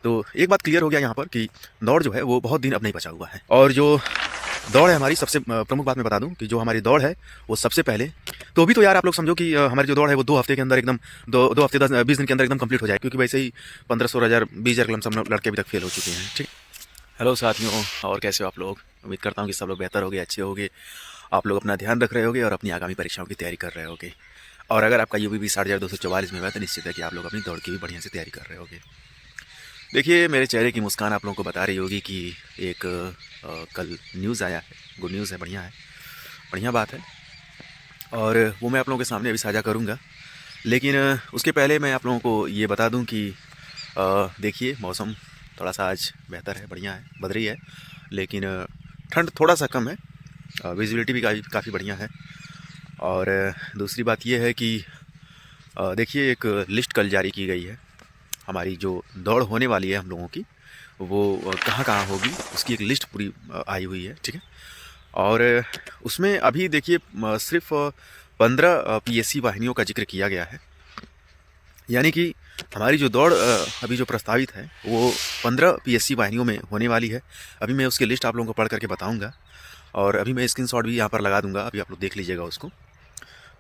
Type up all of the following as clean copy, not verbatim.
तो एक बात क्लियर हो गया यहाँ पर कि दौड़ जो है वो बहुत दिन अब नहीं बचा हुआ है। और जो दौड़ है हमारी, सबसे प्रमुख बात मैं बता दूं कि जो हमारी दौड़ है वो सबसे पहले, तो अभी तो यार आप लोग समझो कि हमारी जो दौड़ है वो 2 हफ्ते के अंदर एकदम, दो हफ्ते 20 दिन के अंदर एकदम कंप्लीट हो जाए, क्योंकि वैसे ही 15-16 हज़ार 20 हज़ार लमसम लड़के अभी तक फेल हो चुके हैं। ठीक। हेलो साथियों, और कैसे हो आप लोग? उम्मीद करता हूँ कि सब लोग बेहतर होगे, अच्छे होगे, आप लोग अपना ध्यान रख रहे होगे और अपनी आगामी परीक्षाओं की तैयारी कर रहे होगे। और अगर आपका यूपी 60,244 में हुआ है तो निश्चित है कि आप लोग अपनी दौड़ की भी बढ़िया से तैयारी कर रहे होगे। देखिए, मेरे चेहरे की मुस्कान आप लोगों को बता रही होगी कि एक कल न्यूज़ आया है, गुड न्यूज़ है, बढ़िया बात है, और वो मैं आप लोगों के सामने अभी साझा करूँगा। लेकिन उसके पहले मैं आप लोगों को ये बता दूं कि देखिए, मौसम थोड़ा सा आज बेहतर है, बढ़िया है, बदरी है, लेकिन ठंड थोड़ा सा कम है, विजिबिलिटी भी काफ़ी बढ़िया है। और दूसरी बात ये है कि देखिए, एक लिस्ट कल जारी की गई है, हमारी जो दौड़ होने वाली है हम लोगों की, वो कहाँ कहाँ होगी उसकी एक लिस्ट पूरी आई हुई है। ठीक है। और उसमें अभी देखिए सिर्फ 15 पीएससी वाहिनियों का जिक्र किया गया है, यानी कि हमारी जो दौड़ अभी जो प्रस्तावित है वो 15 पीएससी वाहिनियों में होने वाली है। अभी मैं उसकी लिस्ट आप लोगों को पढ़ करके बताऊंगा, और अभी मैं स्क्रीनशॉट भी यहाँ पर लगा दूंगा, अभी आप लोग देख लीजिएगा उसको।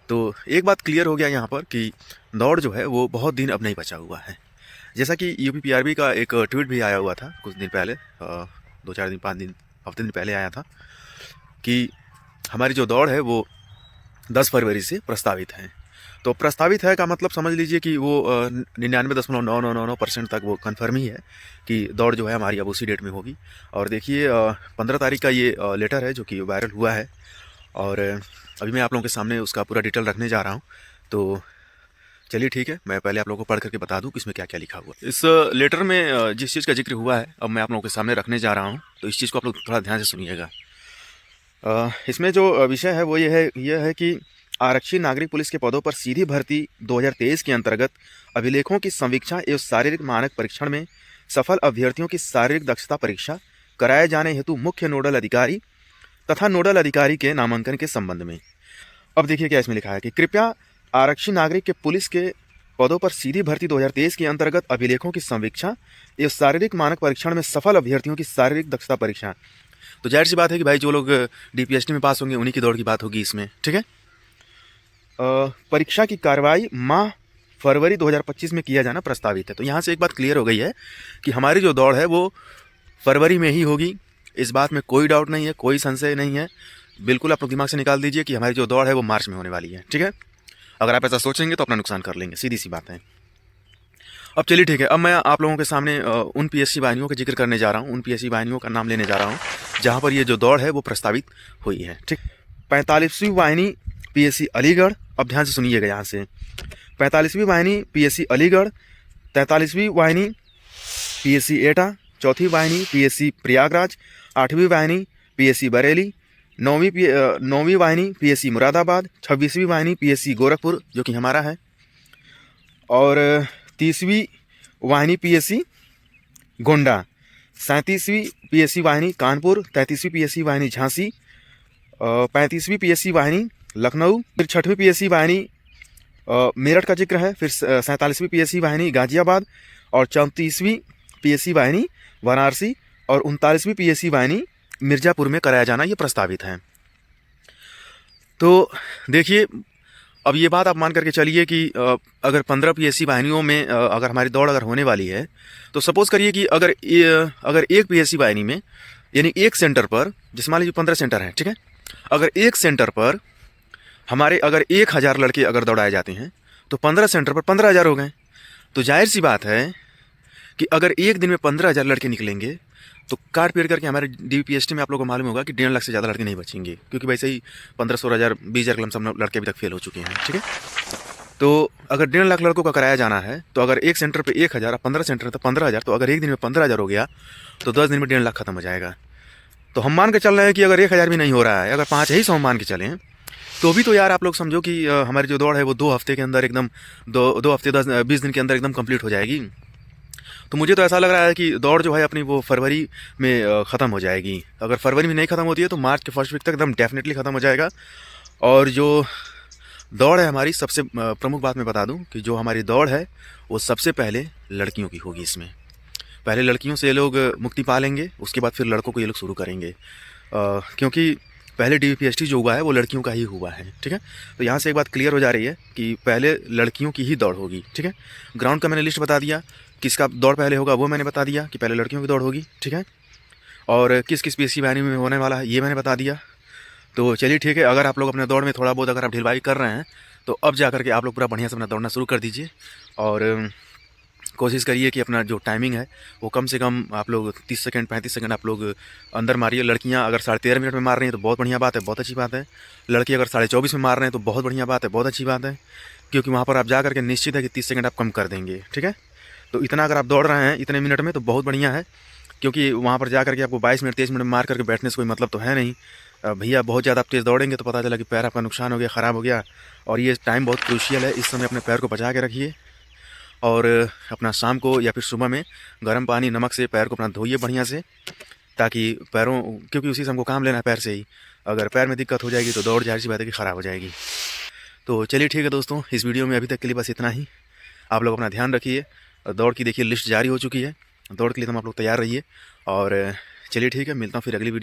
तो एक बात क्लियर हो गया यहाँ पर कि दौड़ जो है वो बहुत दिन अब नहीं बचा हुआ है। जैसा कि यूपीपीआरबी का एक ट्वीट भी आया हुआ था कुछ दिन पहले, 2-4 दिन 5 दिन हफ्ते दिन पहले आया था कि हमारी जो दौड़ है वो 10 फरवरी से प्रस्तावित है। तो प्रस्तावित है का मतलब समझ लीजिए कि वो 99.9999% तक वो कन्फर्म ही है कि दौड़ जो है हमारी अब उसी डेट में होगी। और देखिए 15 तारीख का ये लेटर है जो कि वायरल हुआ है, और अभी मैं आप लोगों के सामने उसका पूरा डिटेल रखने जा रहा हूँ। तो चलिए ठीक है, मैं पहले आप लोगों को पढ़ करके बता दूं कि इसमें क्या क्या लिखा हुआ है। इस लेटर में जिस चीज़ का जिक्र हुआ है अब मैं आप लोगों के सामने रखने जा रहा हूँ, तो इस चीज़ को आप लोग थोड़ा ध्यान से सुनिएगा। इसमें जो विषय है वो ये है कि आरक्षी नागरिक पुलिस के पदों पर सीधी भर्ती 2023 के अंतर्गत अभिलेखों की संवीक्षा एवं शारीरिक मानक परीक्षण में सफल अभ्यर्थियों की शारीरिक दक्षता परीक्षा कराए जाने हेतु मुख्य नोडल अधिकारी तथा नोडल अधिकारी के नामांकन के संबंध में। अब देखिए क्या इसमें लिखा है कि कृपया आरक्षी नागरिक के पुलिस के पदों पर सीधी भर्ती 2023 के अंतर्गत अभिलेखों की संवीक्षा एवं शारीरिक मानक परीक्षण में सफल अभ्यर्थियों की शारीरिक दक्षता परीक्षा। तो जाहिर सी बात है कि भाई जो लोग डीपीएसटी में पास होंगे उन्हीं की दौड़ की बात होगी इसमें। ठीक है। परीक्षा की कार्रवाई माह फरवरी 2025 में किया जाना प्रस्तावित है। तो यहाँ से एक बात क्लियर हो गई है कि हमारी जो दौड़ है वो फरवरी में ही होगी, इस बात में कोई डाउट नहीं है, कोई संशय नहीं है। बिल्कुल आप लोग दिमाग से निकाल दीजिए कि हमारी जो दौड़ है वो मार्च में होने वाली है। ठीक है। अगर आप ऐसा सोचेंगे तो अपना नुकसान कर लेंगे, सीधी सी बात है। अब चलिए ठीक है, अब मैं आप लोगों के सामने उन पीएससी वाहिनियों का जिक्र करने जा रहा हूँ, उन पीएससी वाहिनियों का नाम लेने जा रहा हूँ जहाँ पर ये जो दौड़ है वो प्रस्तावित हुई है। ठीक। 45वीं वाहिनी पीएससी अलीगढ़, अब ध्यान से सुनिएगा यहाँ से। 45वीं वाहिनी पीएससी अलीगढ़, 43वीं वाहिनी पीएससी एटा, 4वीं वाहिनी पीएससी प्रयागराज, 8वीं वाहिनी पीएससी बरेली, 9वीं वाहिनी पीएससी मुरादाबाद, 26वीं वाहिनी पीएससी गोरखपुर जो कि हमारा है, और 30वीं वाहिनी पीएससी गोंडा, 37वीं पीएससी वाहिनी कानपुर, 33वीं पीएससी वाहिनी झांसी, 35वीं पीएससी वाहिनी लखनऊ, फिर 6वीं पीएससी वाहिनी मेरठ का जिक्र है, फिर 47वीं पीएससी वाहिनी गाजियाबाद, और 34वीं पीएससी वाहिनी वाराणसी, और 39वीं पीएससी वाहिनी मिर्ज़ापुर में कराया जाना ये प्रस्तावित है। तो देखिए, अब ये बात आप मान करके चलिए कि अगर 15 पीएससी वाहिनियों में अगर हमारी दौड़ अगर होने वाली है, तो सपोज़ करिए कि अगर एक पीएससी वाहिनी में, यानी एक सेंटर पर, जिस मान लीजिए 15 सेंटर हैं, ठीक है, अगर एक सेंटर पर हमारे अगर 1000 लड़के अगर दौड़ाए जाते हैं तो 15 सेंटर पर 15,000 हो गए। तो जाहिर सी बात है कि अगर एक दिन में 15,000 लड़के निकलेंगे तो काट पीट करके हमारे डीपीएसटी में आप लोगों को मालूम होगा कि 1.5 लाख से ज़्यादा लड़के नहीं बचेंगे, क्योंकि वैसे ही 15-16 हज़ार 20 हज़ार लमसम लड़के अभी तक फेल हो चुके हैं। ठीक है। तो अगर 1.5 लाख लड़कों का कराया जाना है तो अगर एक सेंटर पे 1000, 15 सेंटर तो 15,000, तो अगर एक दिन में 15,000 हो गया तो 10 दिन में 1.5 लाख खत्म हो जाएगा। तो हम मान के चल रहे हैं कि अगर 1000 भी नहीं हो रहा है, अगर 5 ही 100 मान के चलें, तो भी तो यार आप लोग समझो कि हमारी जो दौड़ है वो 2 हफ्ते के अंदर एकदम, दो हफ्ते 20 दिन के अंदर एकदम कंप्लीट हो जाएगी। तो मुझे तो ऐसा लग रहा है कि दौड़ जो है अपनी वो फरवरी में ख़त्म हो जाएगी। अगर फरवरी में नहीं ख़त्म होती है तो मार्च के फर्स्ट वीक तक एकदम डेफिनेटली ख़त्म हो जाएगा। और जो दौड़ है हमारी, सबसे प्रमुख बात मैं बता दूं कि जो हमारी दौड़ है वो सबसे पहले लड़कियों की होगी। इसमें पहले लड़कियों से ये लोग मुक्ति पा लेंगे, उसके बाद फिर लड़कों को ये लोग शुरू करेंगे, क्योंकि पहले DVPST जो हुआ है वो लड़कियों का ही हुआ है। ठीक है, तो यहाँ से एक बात क्लियर हो जा रही है कि पहले लड़कियों की ही दौड़ होगी। ठीक है, ग्राउंड का मैंने लिस्ट बता दिया, किसका दौड़ पहले होगा वो मैंने बता दिया कि पहले लड़कियों की दौड़ होगी। ठीक है, और किस किस PSC वाहिनी में होने वाला है ये मैंने बता दिया। तो चलिए ठीक है, अगर आप लोग अपने दौड़ में थोड़ा बहुत अगर आप ढिलवाई कर रहे हैं तो अब जा करके आप लोग पूरा बढ़िया से अपना दौड़ना शुरू कर दीजिए, और कोशिश करिए कि अपना जो टाइमिंग है वो कम से कम आप लोग 30 सेकंड 35 सेकंड आप लोग अंदर मारिए। लड़कियां अगर 13.5 मिनट में मार रही हैं तो बहुत बढ़िया बात है, बहुत अच्छी बात है। लड़के अगर 24.5 में मार रहे हैं तो बहुत बढ़िया बात है, बहुत अच्छी बात है, क्योंकि वहाँ पर आप जा करके निश्चित है कि 30 सेकंड आप कम कर देंगे। ठीक है, तो इतना अगर आप दौड़ रहे हैं इतने मिनट में तो बहुत बढ़िया है, क्योंकि वहाँ पर जा करके आपको 22 मिनट 23 मिनट में मार करके बैठने से कोई मतलब तो है नहीं। भैया बहुत ज़्यादा आप तेज़ दौड़ेंगे तो पता चला कि पैर आपका नुकसान हो गया, ख़राब हो गया, और ये टाइम बहुत क्रूशियल है। इस समय अपने पैर को बचा के रखिए, और अपना शाम को या फिर सुबह में गर्म पानी नमक से पैर को अपना धोइए बढ़िया से, ताकि पैरों, क्योंकि उसी से हमको काम लेना है पैर से ही। अगर पैर में दिक्कत हो जाएगी तो दौड़ जाहिर सी बात है कि ख़राब हो जाएगी। तो चलिए ठीक है दोस्तों, इस वीडियो में अभी तक के लिए बस इतना ही। आप लोग अपना ध्यान रखिए। दौड़ की देखिए लिस्ट जारी हो चुकी है, दौड़ के लिए तो आप लोग तैयार रहिए। और चलिए ठीक है, मिलता हूँ फिर अगली वीडियो।